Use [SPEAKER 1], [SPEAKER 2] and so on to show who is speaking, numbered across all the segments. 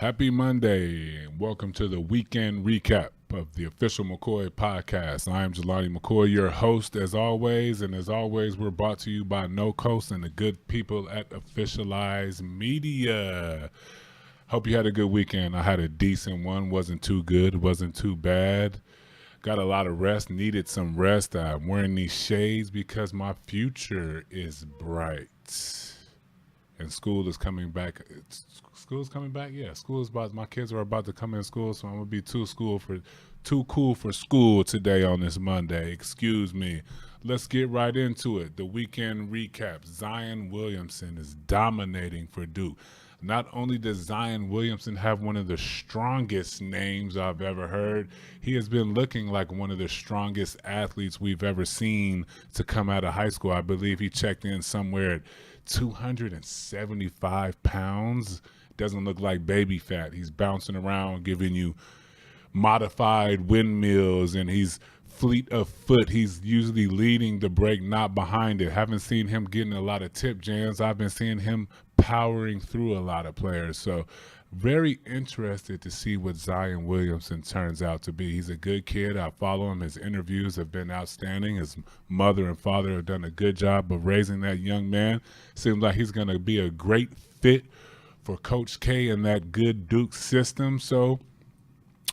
[SPEAKER 1] Happy Monday, and welcome to the weekend recap of the official McCoy podcast. I am Jelani McCoy, your host as always, and as always, we're brought to you by No Coast and the good people at Officialized Media. Hope you had a good weekend. I had a decent one, wasn't too good, wasn't too bad. Got a lot of rest, needed some rest. I'm wearing these shades because my future is bright. And school is coming back. School's coming back. Yeah, school is about. My kids are about to come in school, so I'm gonna be too cool for school today on this Monday. Excuse me. Let's get right into it. The weekend recap. Zion Williamson is dominating for Duke. Not only does Zion Williamson have one of the strongest names I've ever heard, he has been looking like one of the strongest athletes we've ever seen to come out of high school. I believe he checked in somewhere at 275 pounds. Doesn't look like baby fat. He's bouncing around, giving you modified windmills, and he's fleet of foot. He's usually leading the break, not behind it. Haven't seen him getting a lot of tip jams. I've been seeing him powering through a lot of players. So very interested to see what Zion Williamson turns out to be. He's a good kid. I follow him. His interviews have been outstanding. His mother and father have done a good job of raising that young man. Seems like he's going to be a great fit for Coach K and that good Duke system. So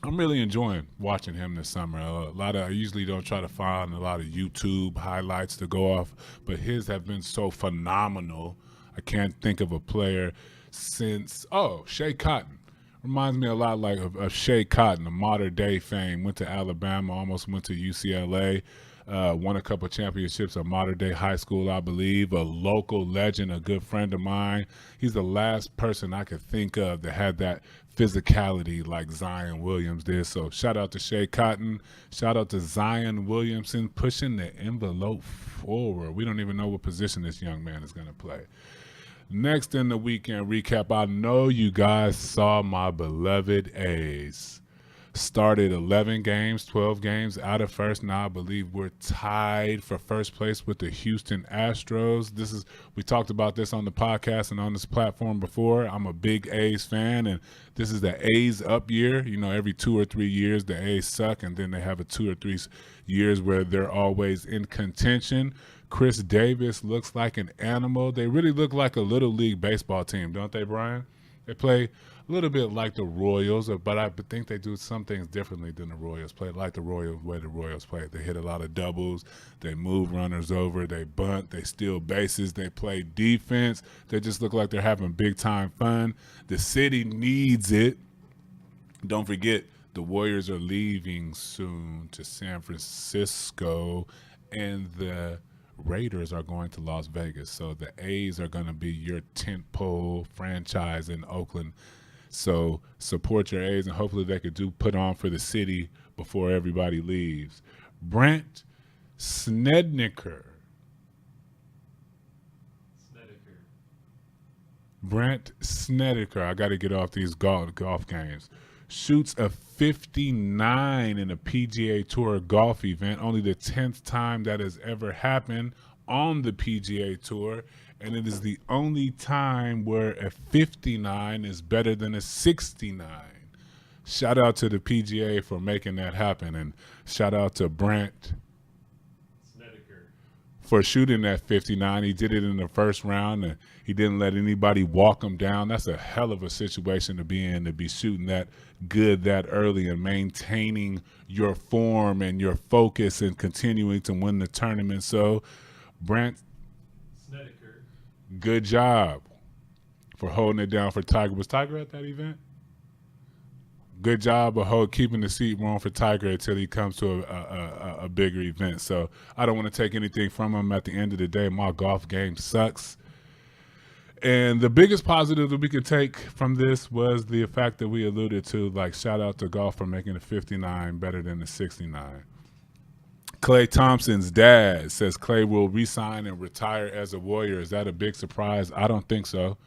[SPEAKER 1] I'm really enjoying watching him this summer. I usually don't try to find a lot of YouTube highlights to go off, but his have been so phenomenal. I can't think of a player since Shea Cotton. Reminds me a lot like of Shea Cotton, a modern day fame. Went to Alabama, almost went to UCLA, won a couple championships at modern day high school, I believe. A local legend, a good friend of mine. He's the last person I could think of that had that physicality like Zion Williams did. So shout out to Shea Cotton. Shout out to Zion Williamson pushing the envelope forward. We don't even know what position this young man is going to play. Next in the weekend recap, I know you guys saw my beloved A's. Started 11 games, 12 games out of first. Now I believe we're tied for first place with the Houston Astros. We talked about this on the podcast and on this platform before. I'm a big A's fan, and this is the A's up year. You know, every 2 or 3 years the A's suck, and then they have a 2 or 3 years where they're always in contention. Chris Davis looks like an animal. They really look like a little league baseball team, don't they, Brian? They play a little bit like the Royals, but I think they do some things differently than the Royals. Play like the Royals, way the Royals play. They hit a lot of doubles. They move runners over. They bunt. They steal bases. They play defense. They just look like they're having big-time fun. The city needs it. Don't forget, the Warriors are leaving soon to San Francisco, and the Raiders are going to Las Vegas. So the A's are going to be your tentpole franchise in Oakland. So support your A's, and hopefully they could put on for the city before everybody leaves. Brandt Snedeker. Brandt Snedeker. I got to get off these golf games. Shoots a 59 in a PGA Tour golf event, only the 10th time that has ever happened on the PGA Tour, and it is the only time where a 59 is better than a 69. Shout out to the PGA for making that happen, and shout out to Brandt for shooting that 59. He did it in the first round, and he didn't let anybody walk him down. That's a hell of a situation to be in, to be shooting that good that early and maintaining your form and your focus and continuing to win the tournament. So, Brandt Snedeker, good job for holding it down for Tiger. Was Tiger at that event? Good job of keeping the seat warm for Tiger until he comes to a bigger event. So I don't want to take anything from him. At the end of the day, my golf game sucks. And the biggest positive that we could take from this was the fact that we alluded to, like, shout out to golf for making the 59 better than the 69. Klay Thompson's dad says Klay will re-sign and retire as a Warrior. Is that a big surprise? I don't think so.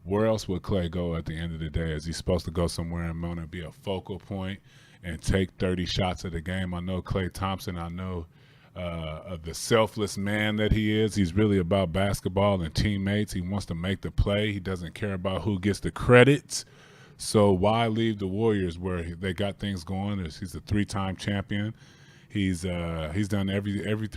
[SPEAKER 1] Where else would Klay go at the end of the day? Is he supposed to go somewhere and want to be a focal point and take 30 shots of the game? I know Klay Thompson. I know the selfless man that he is. He's really about basketball and teammates. He wants to make the play. He doesn't care about who gets the credit. So why leave the Warriors where they got things going? He's a 3-time champion. He's done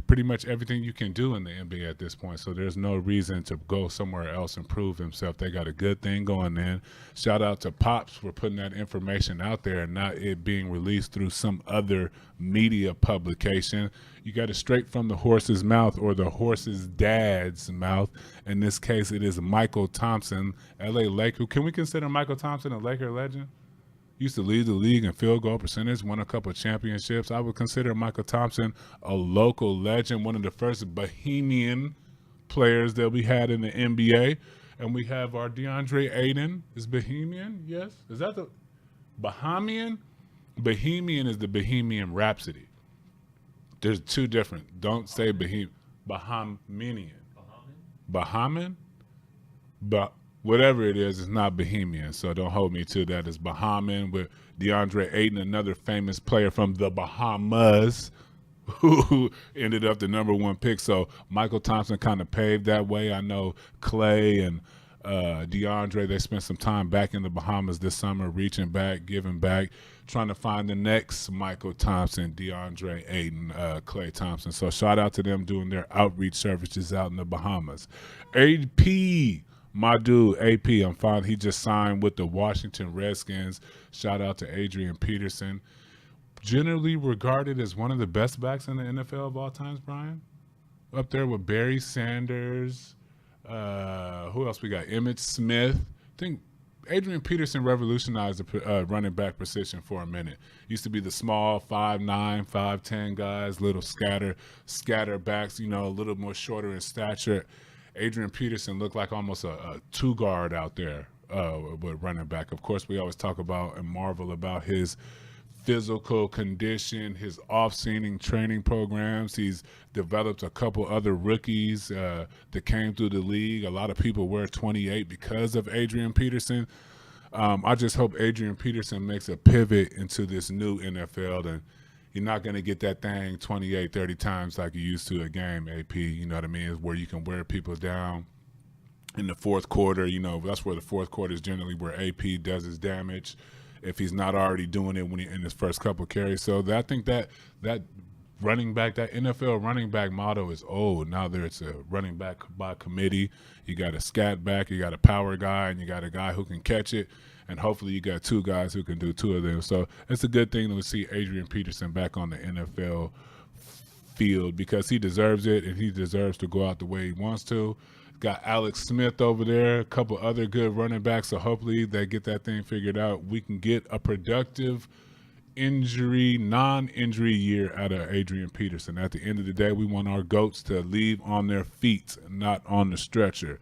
[SPEAKER 1] pretty much everything you can do in the NBA at this point. So there's no reason to go somewhere else and prove himself. They got a good thing going in. Shout out to Pops for putting that information out there and not it being released through some other media publication. You got it straight from the horse's mouth or the horse's dad's mouth. In this case, it is Michael Thompson, LA Laker. Can we consider Michael Thompson a Laker legend? Used to lead the league in field goal percentage, won a couple of championships. I would consider Michael Thompson a local legend, one of the first Bohemian players that we had in the NBA. And we have our DeAndre Ayton. Is Bohemian? Yes. Is that the Bahamian? Bohemian is the Bohemian Rhapsody. There's two different. Don't say Bahamian. Bahamian? But whatever it is, it's not Bohemian, so don't hold me to that. It's Bahamian with DeAndre Ayton, another famous player from the Bahamas who ended up the #1 pick. So Michael Thompson kind of paved that way. I know Clay and DeAndre, they spent some time back in the Bahamas this summer, reaching back, giving back, trying to find the next Michael Thompson, DeAndre Ayton, Clay Thompson. So shout out to them doing their outreach services out in the Bahamas. AP, my dude, AP, I'm fine. He just signed with the Washington Redskins. Shout out to Adrian Peterson. Generally regarded as one of the best backs in the NFL of all times, Brian. Up there with Barry Sanders. Who else we got? Emmitt Smith. I think Adrian Peterson revolutionized the running back position for a minute. Used to be the small 5'9", 5'10" guys, little scatter backs, a little more shorter in stature. Adrian Peterson looked like almost a two-guard out there with running back. Of course, we always talk about and marvel about his physical condition, his off-season training programs. He's developed a couple other rookies that came through the league. A lot of people wear 28 because of Adrian Peterson. I just hope Adrian Peterson makes a pivot into this new NFL, and you're not going to get that thing 28, 30 times like you used to a game, AP. You know what I mean? It's where you can wear people down in the fourth quarter. That's where the fourth quarter is generally where AP does his damage if he's not already doing it when he in his first couple carries. So I think that running back, that NFL running back motto is old. Now it's a running back by committee. You got a scat back, you got a power guy, and you got a guy who can catch it. And hopefully you got two guys who can do two of them. So it's a good thing to see Adrian Peterson back on the NFL field because he deserves it, and he deserves to go out the way he wants to. Got Alex Smith over there, a couple other good running backs, so hopefully they get that thing figured out. We can get a productive non-injury year out of Adrian Peterson. At the end of the day, we want our GOATs to leave on their feet, not on the stretcher.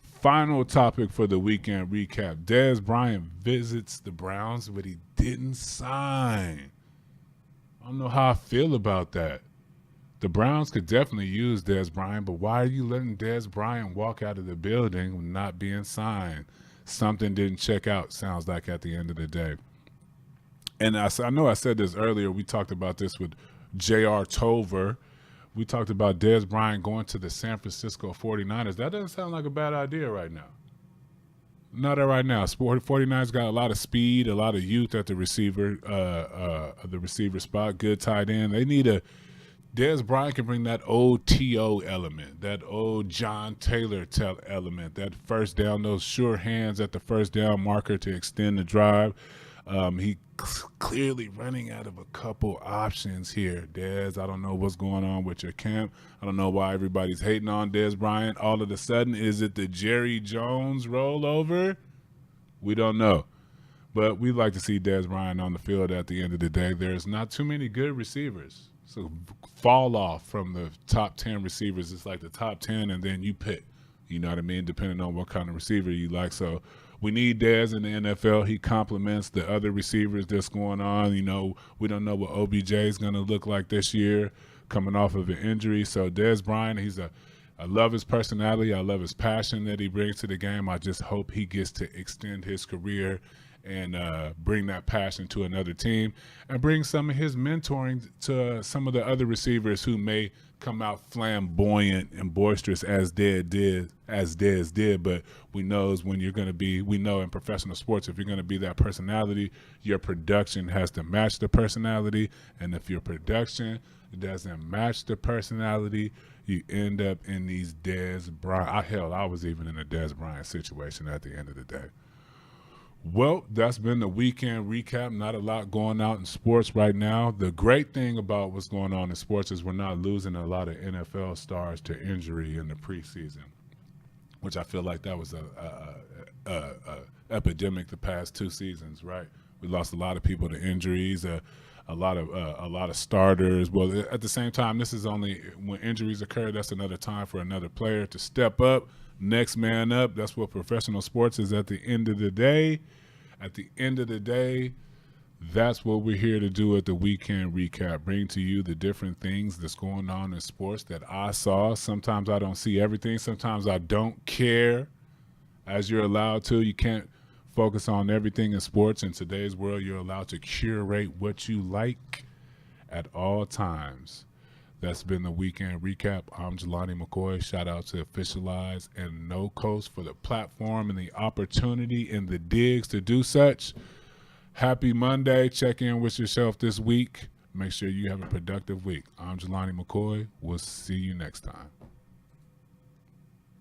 [SPEAKER 1] Final topic for the weekend recap. Dez Bryant visits the Browns, but he didn't sign. I don't know how I feel about that. The Browns could definitely use Dez Bryant, but why are you letting Dez Bryant walk out of the building not being signed? Something didn't check out, sounds like, at the end of the day. And I know I said this earlier. We talked about this with J.R. Tolver. We talked about Dez Bryant going to the San Francisco 49ers. That doesn't sound like a bad idea right now. Not right now. 49ers got a lot of speed, a lot of youth at the receiver spot. Good tight end. They need Dez Bryant can bring that old T.O. element, that old John Taylor element, that first down, those sure hands at the first down marker to extend the drive. He clearly running out of a couple options here, Dez. I don't know what's going on with your camp. I don't know why everybody's hating on Dez Bryant. All of a sudden, is it the Jerry Jones rollover? We don't know. But we like to see Dez Bryant on the field at the end of the day. There's not too many good receivers. So fall off from the top 10 receivers. It's like the top 10, and then you pick. You know what I mean? Depending on what kind of receiver you like. So we need Dez in the NFL. He complements the other receivers that's going on. We don't know what OBJ is going to look like this year coming off of an injury. So Dez Bryant, he's a I love his personality. I love his passion that he brings to the game. I just hope he gets to extend his career and bring that passion to another team and bring some of his mentoring to some of the other receivers who may come out flamboyant and boisterous as Dez did. But we know in professional sports, if you're going to be that personality, your production has to match the personality. And if your production doesn't match the personality, you end up in these Dez Bryant. I was even in a Dez Bryant situation at the end of the day. Well, that's been the weekend recap. Not a lot going out in sports right now. The great thing about what's going on in sports is we're not losing a lot of NFL stars to injury in the preseason, which I feel like that was a epidemic the past 2 seasons, right? We lost a lot of people to injuries, a lot of starters. Well, at the same time, this is only when injuries occur. That's another time for another player to step up. Next man up. That's what professional sports is at the end of the day. At the end of the day, that's what we're here to do at the weekend recap. Bring to you the different things that's going on in sports that I saw. Sometimes I don't see everything. Sometimes I don't care. As you're allowed to, you can't focus on everything in sports. In today's world, you're allowed to curate what you like at all times. That's been the weekend recap. I'm Jelani McCoy. Shout out to Officialize and No Coast for the platform and the opportunity and the digs to do such. Happy Monday. Check in with yourself this week. Make sure you have a productive week. I'm Jelani McCoy. We'll see you next time.